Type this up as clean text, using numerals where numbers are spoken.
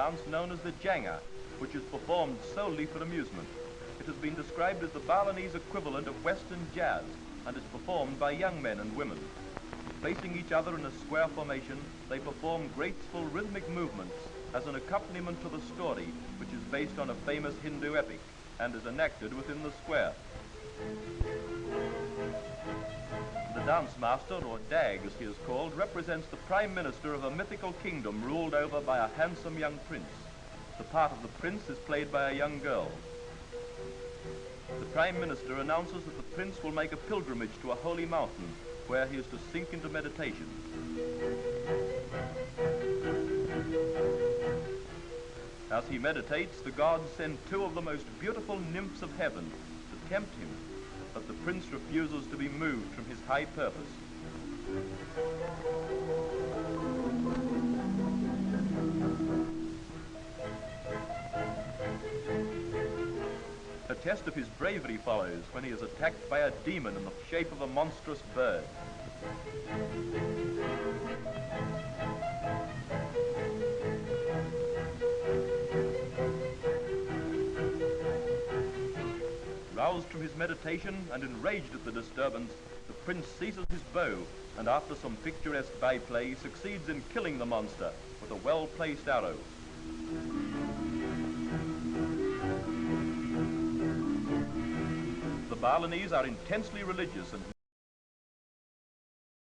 dance known as the Janger, which is performed solely for amusement. It has been described as the Balinese equivalent of Western jazz and is performed by young men and women. Facing each other in a square formation, they perform graceful rhythmic movements as an accompaniment to the story, which is based on a famous Hindu epic and is enacted within the square. The dance master, or dag as he is called, represents the prime minister of a mythical kingdom ruled over by a handsome young prince. The part of the prince is played by a young girl. The prime minister announces that the prince will make a pilgrimage to a holy mountain where he is to sink into meditation. As he meditates, the gods send two of the most beautiful nymphs of heaven to tempt him, but the prince refuses to be moved from his high purpose. A test of his bravery follows when he is attacked by a demon in the shape of a monstrous bird. Roused from his meditation and enraged at the disturbance, the prince seizes his bow and after some picturesque byplay succeeds in killing the monster with a well-placed arrow. The Balinese are intensely religious and